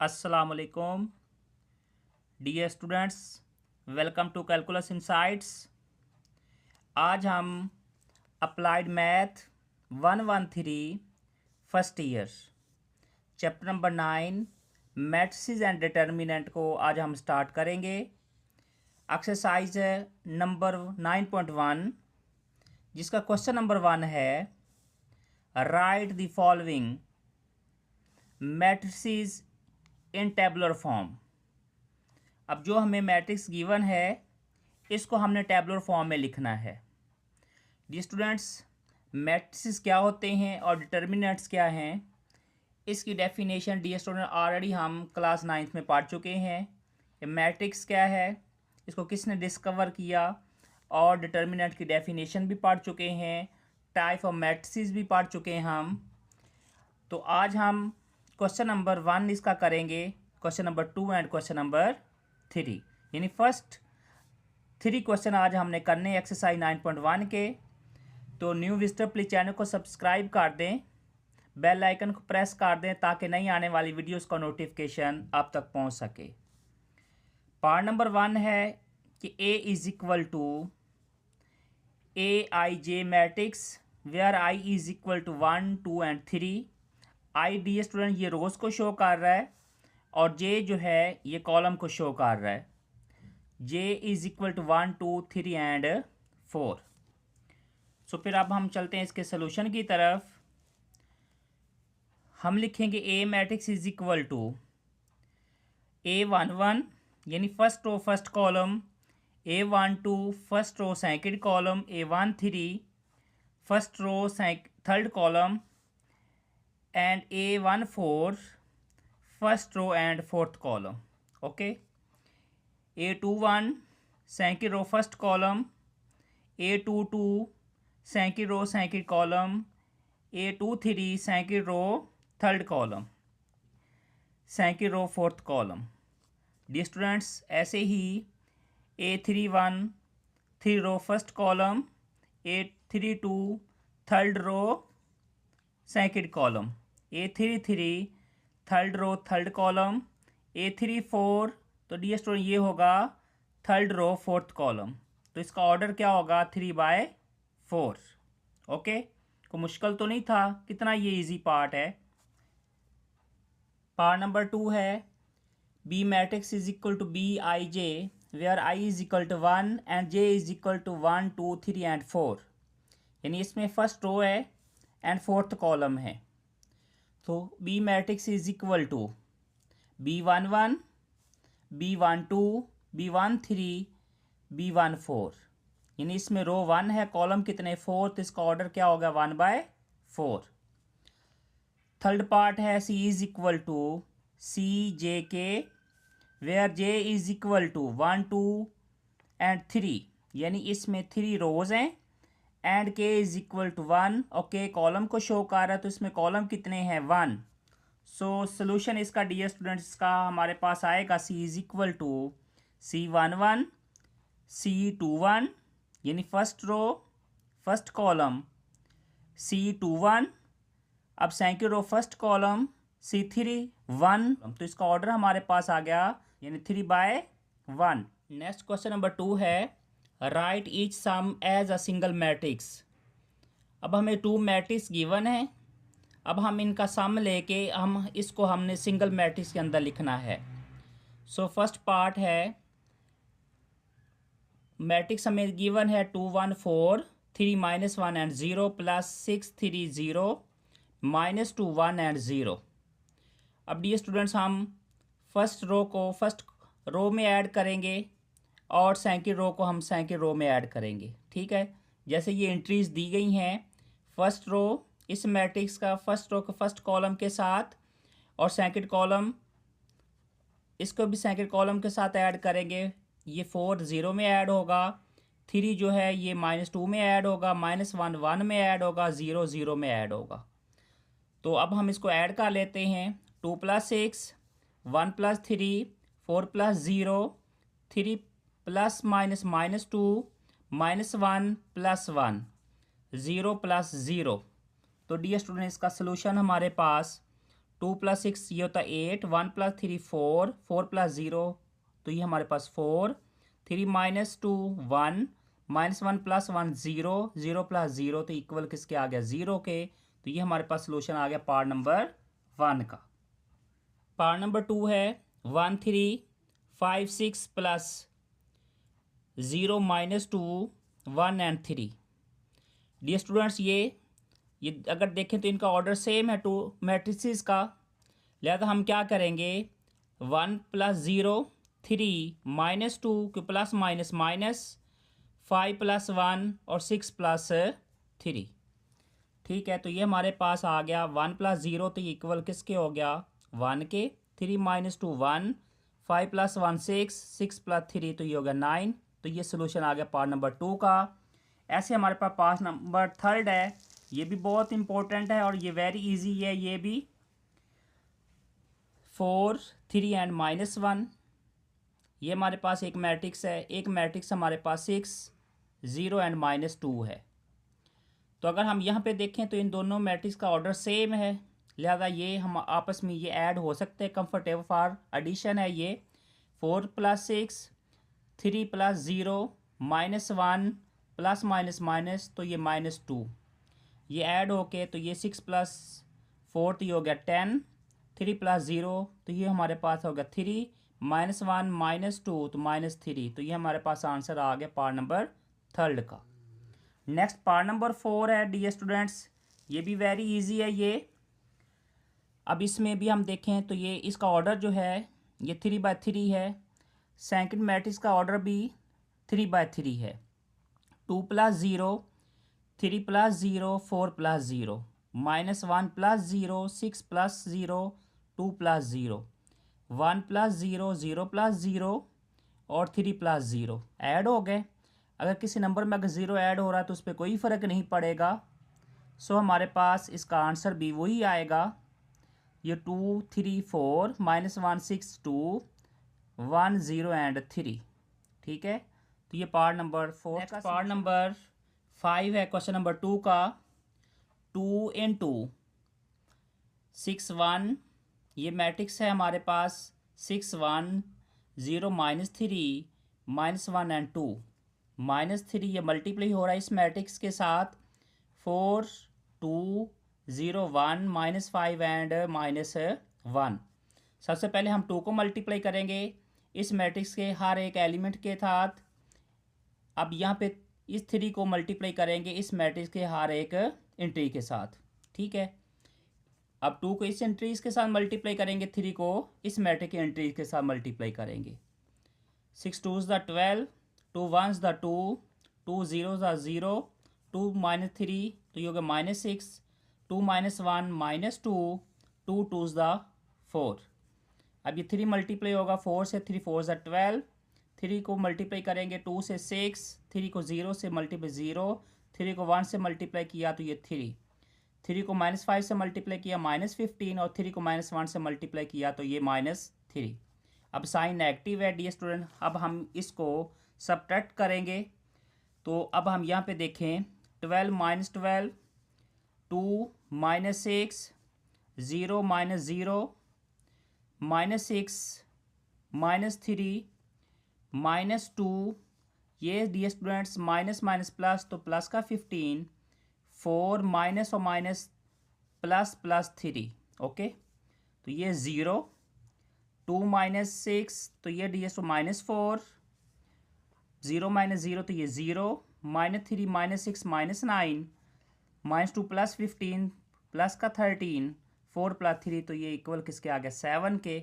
अस्सलामुअलैकुम dear students, welcome to calculus insights. आज हम applied math 113 first year chapter number 9 matrices and determinant को आज हम स्टार्ट करेंगे। एक्सरसाइज नंबर 9.1 जिसका क्वेश्चन नंबर 1 है right the following matrices in tabular form. अब जो हमें मैट्रिक्स गिवन है इसको हमने टेबुलर फॉर्म में लिखना है। डी स्टूडेंट्स, मैट्रिक्स क्या होते हैं और डिटर्मिनेंट्स क्या हैं, इसकी डेफिनेशन डी स्टूडेंट ऑलरेडी हम क्लास 9th में पढ़ चुके हैं। ये मैट्रिक्स क्या है, इसको किसने डिस्कवर किया, और डिटर्मिनेंट की डेफिनेशन भी पढ़ चुके हैं, टाइप ऑफ मैट्रिक्स भी पढ़ चुके हैं हम। तो आज हम क्वेश्चन नंबर 1 इसका करेंगे, question number 2 and question number 3, यानी फर्स्ट 3 क्वेश्चन आज हमने करने एक्सरसाइज 9.1 के। तो न्यू विजिटर प्लीज चैनल को सब्सक्राइब कर दें, बेल आइकन को प्रेस कर दें ताकि नई आने वाली वीडियोस का नोटिफिकेशन आप तक पहुंच सके। पार्ट नंबर 1 है कि A is equal to AIJ matrix where I is equal to 1, 2 and 3। आई डी स्टूडेंट ये रोज को शो कर रहा है और जे जो है ये कॉलम को शो कर रहा है। जे इज इक्वल टू 1, 2, 3 एंड 4। सो फिर अब हम चलते हैं इसके सोल्यूशन की तरफ। हम लिखेंगे A matrix is equal to A11 यानी first row first column, A12 first row second column, A13 first row third column and A14 first row and fourth column. Okay, A21 second row first column, A22 second row second column, A23 second row third column, second row fourth column. Dear students, ऐसे ही A31 third row first column, A32 third row second column, A33 third row third column, A34 तो D student ये होगा third row fourth column. तो इसका order क्या होगा 3/4। Okay, कोई मुश्किल तो नहीं था, कितना ये इजी पार्ट है। पार्ट नंबर 2 है B matrix is equal to BIJ where I is equal to 1 and J is equal to 1, 2, 3 and 4। यानी इसमें फर्स्ट रो है एंड फोर्थ कॉलम है। तो B matrix is equal to B11, B12, B13, B14। यानी इसमें रो 1 है, column कितने 4, तो इसका ऑर्डर क्या होगा 1/4। थर्ड पार्ट है C is equal to CJK where J is equal to 1, 2 and 3। यानी इसमें 3 रोज हैं and K is equal to 1 और K कॉलम को शो कर रहा है, तो इसमें कॉलम कितने हैं 1। सो सोल्यूशन इसका डियर स्टूडेंट्स इसका हमारे पास आएगा C is equal to C11, C21 यानी first row first column C21, अब second row first column C31। तो इसका ऑर्डर हमारे पास आ गया यानी 3/1। नेक्स्ट क्वेश्चन नंबर 2 है write each sum as a single matrix. अब हमें 2 मैट्रिक्स गिवन है, अब हम इनका सम लेके हमने सिंगल मैट्रिक्स के अंदर लिखना है। सो फर्स्ट पार्ट है मैट्रिक्स हमें गिवन है 2, 1, 4, 3, -1 एंड 0 प्लस 6, 3, 0, -2, 1 एंड 0। अब डी स्टूडेंट्स हम फर्स्ट रो को फर्स्ट रो में ऐड करेंगे और सेकंड रो को हम सेकंड रो में ऐड करेंगे। ठीक है, जैसे ये एंट्रीज दी गई हैं, फर्स्ट रो इस मैट्रिक्स का फर्स्ट रो के फर्स्ट कॉलम के साथ और सेकंड कॉलम इसको भी सेकंड कॉलम के साथ ऐड करेंगे। ये 4 0 में ऐड होगा, 3 जो है ये -2 में ऐड होगा, -1 1 में ऐड होगा, 0 0 में ऐड होगा। तो अब हम इसको ऐड कर लेते हैं। 2 + 6, 1 + 3, 4 + 0, 3 प्लस माइनस -2, -1 + 1, 0 + 0। तो डियर स्टूडेंट इसका सोल्यूशन हमारे पास 2 + 6 ये होता है 8, 1 + 3 4, 4 + 0 तो ये हमारे पास 4, 3 - 2 1, -1 + 1 0, 0 + 0 तो इक्वल किसके आ गया 0 के। तो ये हमारे पास सोल्यूशन आ गया पार्ट नंबर 1 का। पार्ट नंबर 2 है 1 3 5 6 + 0 - 2 1 and 3। डियर स्टूडेंट्स ये अगर देखें तो इनका ऑर्डर सेम है टू मैट्रिसेस का, लिहाजा हम क्या करेंगे 1 + 0 3 -2 के प्लस माइनस माइनस 5 + 1 और 6 + 3। ठीक है, तो ये हमारे पास आ गया 1 + 0 तो ये इक्वल किसके हो गया 1 के, 3 - 2 1, 5 + 1 6, 6 + 3 तो ये हो गया 9। तो ये सोल्यूशन आ गया पार्ट नंबर 2 का। ऐसे हमारे पास पार्ट नंबर 3 है, ये भी बहुत इंपॉर्टेंट है और ये वेरी इजी है। ये भी 4 3 and -1 ये हमारे पास एक मैट्रिक्स है, एक मैट्रिक्स हमारे पास 6 0 and -2 है। तो अगर हम यहाँ पे देखें तो इन दोनों मैट्रिक्स का ऑर्डर सेम है, लिहाजा ये हम आपस में ये ऐड हो सकते हैं, कंफर्टेबल फॉर एडिशन है ये। 4 + 6 3 + 0 -1 प्लस माइनस माइनस तो ये -2 ये ऐड होके तो ये 6 + 4 तो ये हो गया 10, 3 + 0 तो ये हमारे पास हो गया 3, -1 -2 तो -3 तो ये हमारे पास आंसर आ गया पार्ट नंबर 3 का। नेक्स्ट पार्ट नंबर 4 है डियर स्टूडेंट्स, ये भी वेरी इजी है ये। अब इसमें भी हम देखें तो ये इसका ऑर्डर जो है ये 3/3 है, सेकंड मैट्रिक्स का ऑर्डर भी 3/3 है। 2 + 0 3 + 0 4 + 0 -1 + 0 6 + 0 2 + 0 1 + 0 0 + 0 और 3 + 0 ऐड हो गए। अगर किसी नंबर में अगर ज़ीरो ऐड हो रहा है तो उस पर कोई फ़र्क नहीं पड़ेगा। सो हमारे पास इसका आंसर भी वही आएगा, ये 2 3 4 -1 6 2 1 0 and 3। ठीक है, तो ये पार्ट नंबर 4 का। पार्ट नंबर 5 है क्वेश्चन नंबर 2 का। 2 × 6 1 ये मैट्रिक्स है हमारे पास 6 1 0 -3 -1 and 2 -3 ये मल्टीप्लाई हो रहा है इस मैट्रिक्स के साथ 4 2 0 1 -5 एंड -1। सबसे पहले हम 2 को मल्टीप्लाई करेंगे इस मैट्रिक्स के हर एक एलिमेंट के साथ। अब यहाँ पे इस 3 को मल्टीप्लाई करेंगे इस मैट्रिक्स के हर एक एंट्री के साथ। ठीक है, अब 2 को इस एंट्रीज के साथ मल्टीप्लाई करेंगे, 3 को इस मैट्रिक्स के एंट्रीज के साथ मल्टीप्लाई करेंगे। 6 2s = 12, 2 1s = 2, 2 0s = 0, 2 - 3 तो ये होगा -6, 2 - 1 -2, 2 2s = 4। अब ये 3 मल्टीप्लाई होगा 4 से, 3 4s = 12, 3 को मल्टीप्लाई करेंगे 2 से 6, 3 को 0 से मल्टीप्लाई 0, 3 को 1 से मल्टीप्लाई किया तो ये 3 को -5 से मल्टीप्लाई किया -15 और 3 को -1 से मल्टीप्लाई किया तो ये -3। अब साइन नेगेटिव है डियर स्टूडेंट, अब हम इसको सबट्रैक्ट करेंगे। तो अब हम यहाँ पे देखें 12 - 12 2 -6 0 -0 -6 -3 -2 ये dear students minus minus plus तो प्लस का 15, 4 माइनस और माइनस प्लस प्लस 3। ओके, तो ये 0, 2 - 6 तो ये डियर स्टूडेंट -4, 0 - 0 तो ये 0, -3 -6 -9, -2 + 15 प्लस का 13, 4 + 3 तो ये इक्वल किसके आ गया 7 के।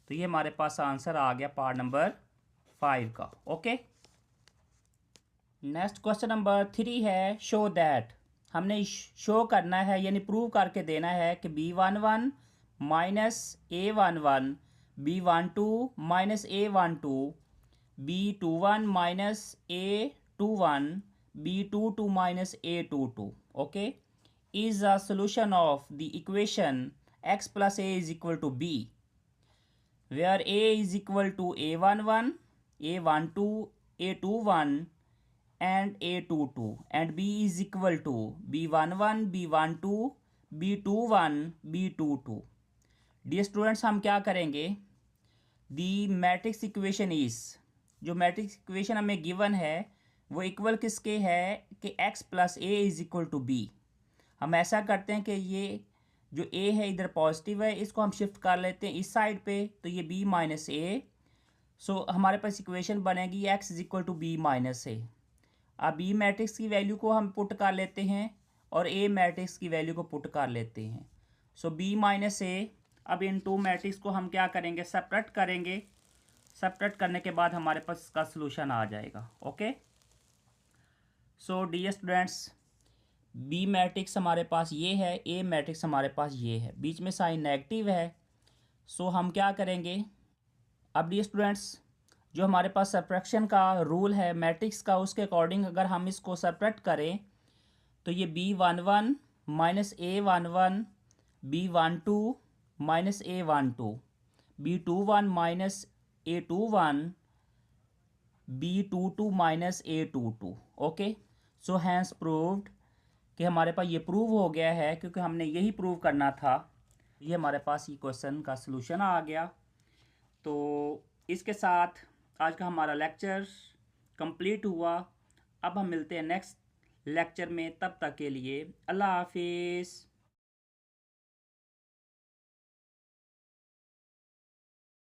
तो ये हमारे पास आंसर आ गया पार्ट नंबर 5 का। ओके, नेक्स्ट क्वेश्चन नंबर 3 है शो दैट। हमने शो करना है यानी प्रूव करके देना है कि B11 - A11 B12 - A12 B21 - A21 B22 - A22 okay is a solution of the equation x + a = b where a is equal to A11 A12 A21 and A22 and b is equal to B11 B12 B21 B22। Dear students, हम क्या करेंगे, the matrix equation is, जो matrix equation हमें given है वो equal किसके है कि x plus A is equal to B. हम ऐसा करते हैं कि ये जो a है इधर पॉजिटिव है, इसको हम शिफ्ट कर लेते हैं इस साइड पे, तो ये b माइनस ए। सो हमारे पास इक्वेशन बनेगी x is equal to B minus A. अब b मैट्रिक्स की वैल्यू को हम पुट कर लेते हैं और a मैट्रिक्स की वैल्यू को पुट कर लेते हैं। सो b माइनस ए, अब इन टू मैट्रिक्स को हम क्या करेंगे, सेपरेट करेंगे। सेपरेट करने के बाद हमारे पास इसका सोल्यूशन आ जाएगा। Okay, so dear students, B matrix हमारे पास ये है, ए मैट्रिक्स हमारे पास ये है, बीच में साइन नेगेटिव है। सो हम क्या करेंगे, अब डियर स्टूडेंट्स, जो हमारे पास सब्ट्रैक्शन का रूल है मैट्रिक्स का, उसके अकॉर्डिंग अगर हम इसको सेपरेट करें तो ये b11 minus a11, b12 minus a12, b21 minus a21, b22 minus a22। Okay, so hence proved, कि हमारे पास ये प्रूव हो गया है क्योंकि हमने यही प्रूव करना था। ये हमारे पास ये क्वेश्चन का सलूशन आ गया। तो इसके साथ आज का हमारा लेक्चर कंप्लीट हुआ। अब हम मिलते हैं नेक्स्ट लेक्चर में, तब तक के लिए अल्लाह हाफिज़।